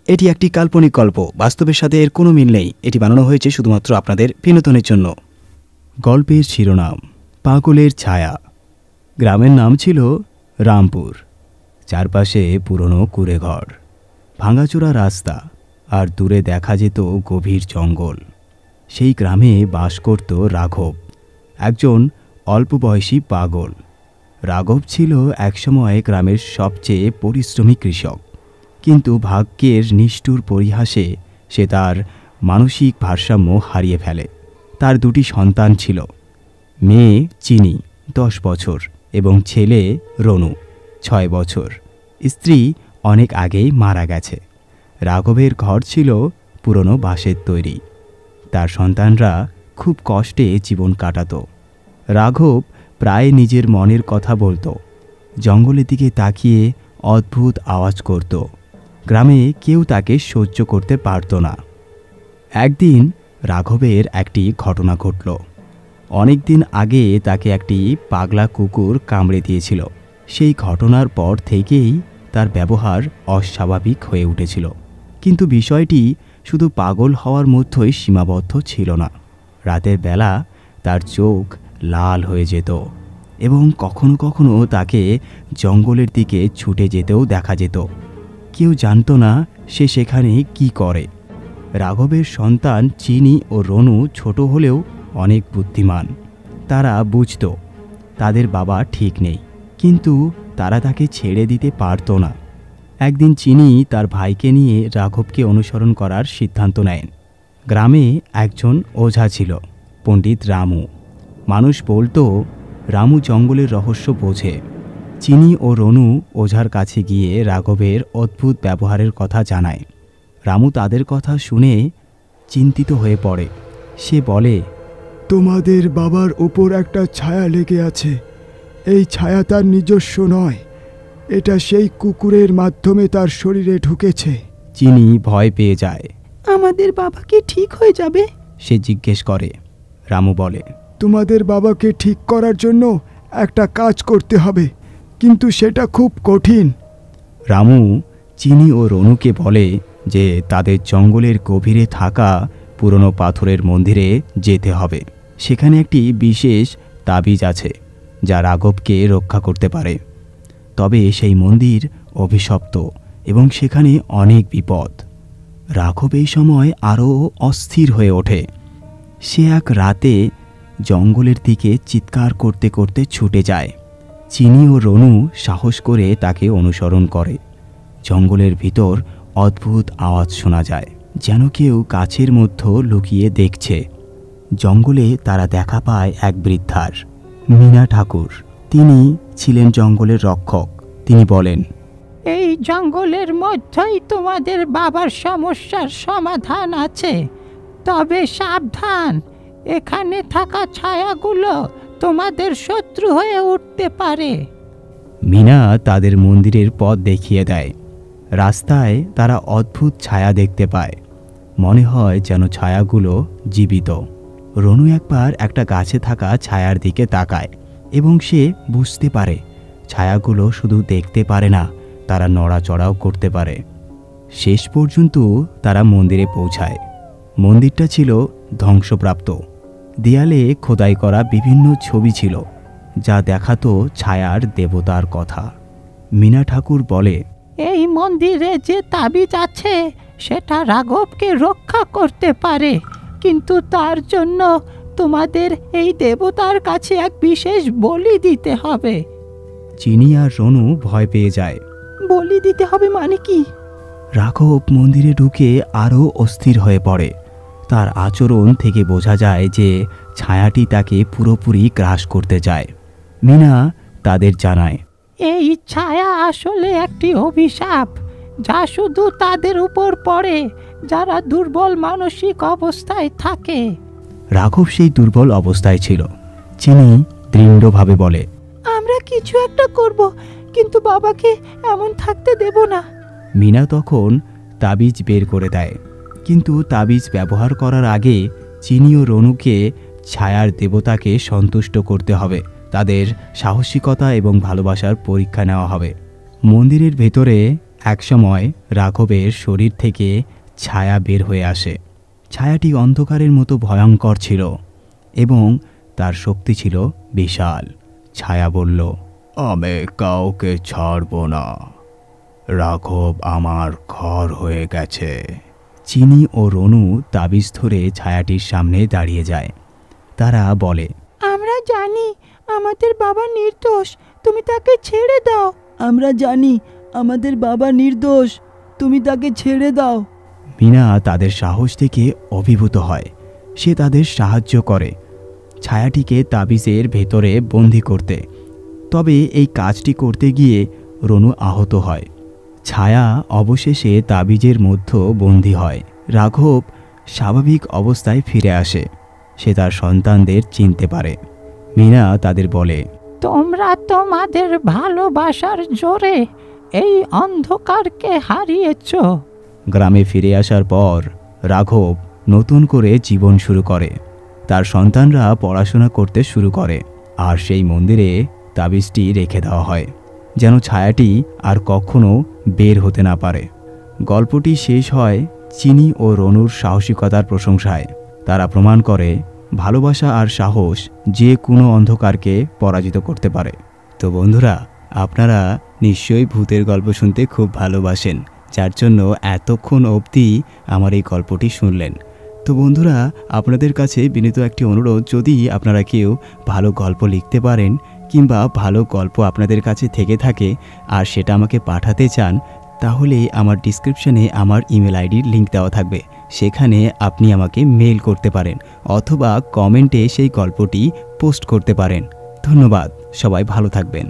এটি একটি কাল্পনিক গল্প, বাস্তবের সাথে এর কোনো মিল নেই। এটি বানানো হয়েছে শুধুমাত্র আপনাদের বিনোদনের জন্য। গল্পের শিরোনাম পাগলের ছায়া। গ্রামের নাম ছিল রামপুর। চারপাশে পুরনো কুঁড়েঘর, ভাঙাচোরা রাস্তা আর দূরে দেখা যেত গভীর জঙ্গল। সেই গ্রামে বাস করত রাঘব, একজন অল্প বয়সী পাগল। রাঘব ছিল একসময় গ্রামের সবচেয়ে পরিশ্রমী কৃষক, কিন্তু ভাগ্যের নিষ্ঠুর পরিহাসে সে তার মানসিক ভারসাম্য হারিয়ে ফেলে। তার দুটি সন্তান ছিল, মেয়ে চিনি 10 বছর এবং ছেলে রনু 6 বছর। স্ত্রী অনেক আগেই মারা গেছে। রাঘবের ঘর ছিল পুরনো বাঁশের তৈরি। তার সন্তানরা খুব কষ্টে জীবন কাটাত। রাঘব প্রায় নিজের মনের কথা বলতো, জঙ্গলের দিকে তাকিয়ে অদ্ভুত আওয়াজ করত। গ্রামে কেউ তাকে সহ্য করতে পারত না। একদিন রাঘবের একটি ঘটনা ঘটল। অনেক দিন আগে তাকে একটি পাগলা কুকুর কামড়ে দিয়েছিল। সেই ঘটনার পর থেকেই তার ব্যবহার অস্বাভাবিক হয়ে উঠেছিল। কিন্তু বিষয়টি শুধু পাগল হওয়ার মধ্যেই সীমাবদ্ধ ছিল না। রাতের বেলা তার চোখ লাল হয়ে যেত এবং কখনো কখনো তাকে জঙ্গলের দিকে ছুটে যেতেও দেখা যেত। কেউ জানত না সে সেখানে কি করে। রাঘবের সন্তান চিনি ও রনু ছোট হলেও অনেক বুদ্ধিমান। তারা বুঝত তাদের বাবা ঠিক নেই, কিন্তু তারা তাকে ছেড়ে দিতে পারত না। একদিন চিনি তার ভাইকে নিয়ে রাঘবকে অনুসরণ করার সিদ্ধান্ত নেন। গ্রামে একজন ওঝা ছিল, পণ্ডিত রামু। মানুষ বলতো রামু জঙ্গলের রহস্য বোঝে। চিনি ও রনু ওঝার কাছে গিয়ে রাঘবের অদ্ভুত ব্যবহারের কথা জানায়। রামু তাদের কথা শুনে চিন্তিত হয়ে পড়ে। সে বলে, তোমাদের বাবার উপর একটা ছায়া লেগে আছে। এই ছায়া তার নিজস্ব নয়, এটা সেই কুকুরের মাধ্যমে তার শরীরে ঢুকেছে। চিনি ভয় পেয়ে যায়। আমাদের বাবা কি ঠিক হয়ে যাবে? সে জিজ্ঞেস করে। রামু বলে, তোমাদের বাবাকে ঠিক করার জন্য একটা কাজ করতে হবে, কিন্তু সেটা খুব কঠিন। রামু চিনি ও রনুকে বলে যে তাদের জঙ্গলের গভীরে থাকা পুরনো পাথরের মন্দিরে যেতে হবে। সেখানে একটি বিশেষ তাবিজ আছে যা রাঘবকে রক্ষা করতে পারে। তবে সেই মন্দির অভিশপ্ত এবং সেখানে অনেক বিপদ। রাঘব এই সময় আরও অস্থির হয়ে ওঠে। সে এক রাতে জঙ্গলের দিকে চিৎকার করতে করতে ছুটে যায়। চিনি ও রনু সাহস করে তাকে অনুসরণ করে। জঙ্গলের ভিতর অদ্ভুত আওয়াজ শোনা যায়, যেন কেউ গাছের মধ্যে লুকিয়ে দেখছে। জঙ্গলে তারা দেখা পায় এক বৃদ্ধার, মীনা ঠাকুর। তিনি ছিলেন জঙ্গলের রক্ষক। তিনি বলেন, এই জঙ্গলের মধ্যেই তোমাদের বাবার সমস্যার সমাধান আছে, তবে সাবধান, এখানে থাকা ছায়াগুলো তোমাদের শত্রু হয়ে উঠতে পারে। মীনা তাদের মন্দিরের পথ দেখিয়ে দেয়। রাস্তায় তারা অদ্ভুত ছায়া দেখতে পায়, মনে হয় যেন ছায়াগুলো জীবিত। রনু একবার একটা গাছে থাকা ছায়ার দিকে তাকায় এবং সে বুঝতে পারে ছায়াগুলো শুধু দেখতে পারে না, তারা নড়াচড়াও করতে পারে। শেষ পর্যন্ত তারা মন্দিরে পৌঁছায়। মন্দিরটা ছিল ধ্বংসপ্রাপ্ত। দেয়ালে খোদাই করা বিভিন্ন ছবি ছিল যা দেখাতো ছায়ার দেবতার কথা। মীনা ঠাকুর বলে, এই মন্দিরে যে তাবিজ আছে সেটা রাঘবকে রক্ষা করতে পারে, কিন্তু তার জন্য তোমাদের এই দেবতার কাছে এক বিশেষ বলি দিতে হবে। চিনি আর রনু ভয় পেয়ে যায়। বলি দিতে হবে মানে কি? রাঘব মন্দিরে ঢুকে আরও অস্থির হয়ে পড়ে। তার আচরণ থেকে বোঝা যায় যে ছায়াটি তাকে পুরোপুরি গ্রাস করতে চায়। মীনা তাদের জানায়, এই ছায়া আসলে একটি অভিশাপ যা শুধু তাদের উপর পড়ে যারা দুর্বল মানসিক অবস্থায় থাকে। রাঘব সেই দুর্বল অবস্থায় ছিল। চিনি দৃঢ়ভাবে বলে, আমরা কিছু একটা করব, কিন্তু বাবাকে এমন থাকতে দেব না। মীনা তখন তাবিজ বের করে দেয়, কিন্তু তাবিজ ব্যবহার করার আগে চিনি ও রনুকে ছায়ার দেবতাকে সন্তুষ্ট করতে হবে। তাদের সাহসিকতা এবং ভালোবাসার পরীক্ষা নেওয়া হবে। মন্দিরের ভেতরে একসময় রাঘবের শরীর থেকে ছায়া বের হয়ে আসে। ছায়াটি অন্ধকারের মতো ভয়ঙ্কর ছিল এবং তার শক্তি ছিল বিশাল। ছায়া বলল, আমি কাউকে ছাড়ব না, রাঘব আমার ঘর হয়ে গেছে। চিনি ও রনু তাবিজ ধরে ছায়াটির সামনে দাঁড়িয়ে যায়। তারা বলে, আমরা জানি আমাদের বাবা নির্দোষ, তুমি তাকে ছেড়ে দাও। আমরা জানি আমাদের বাবা নির্দোষ, তুমি তাকে ছেড়ে দাও। মিনা তাদের সাহস থেকে অভিভূত হয়। সে তাদের সাহায্য করে ছায়াটিকে তাবিজের ভেতরে বন্দি করতে। তবে এই কাজটি করতে গিয়ে রনু আহত হয়। ছায়া অবশেষে তাবিজের মধ্যে বন্দী হয়। রাঘব স্বাভাবিক অবস্থায় ফিরে আসে। সে তার সন্তানদের চিনতে পারে। মিনা তাদের বলে, তোমরা তোমাদের ভালোবাসার জোরে এই অন্ধকারকে হারিয়েছ। গ্রামে ফিরে আসার পর রাঘব নতুন করে জীবন শুরু করে। তার সন্তানরা পড়াশোনা করতে শুরু করে আর সেই মন্দিরে তাবিজটি রেখে দেওয়া হয় যেন ছায়াটি আর কখনো বের হতে না পারে। গল্পটি শেষ হয় চিনি ও রনুর সাহসিকতার প্রশংসায়। তারা প্রমাণ করে ভালোবাসা আর সাহস যে কোনো অন্ধকারকে পরাজিত করতে পারে। তো বন্ধুরা, আপনারা নিশ্চয়ই ভূতের গল্প শুনতে খুব ভালোবাসেন, যার জন্য এতক্ষণ অবধি আমার এই গল্পটি শুনলেন। তো বন্ধুরা, আপনাদের কাছে বিনীত একটি অনুরোধ, যদি আপনারা কেউ ভালো গল্প লিখতে পারেন কিংবা ভালো গল্প আপনাদের কাছে থেকে থাকে আর সেটা আমাকে পাঠাতে চান, তাহলে আমার ডিসক্রিপশনে আমার ইমেল আইডির লিঙ্ক দেওয়া থাকবে। সেখানে আপনি আমাকে মেল করতে পারেন অথবা কমেন্টে সেই গল্পটি পোস্ট করতে পারেন। ধন্যবাদ, সবাই ভালো থাকবেন।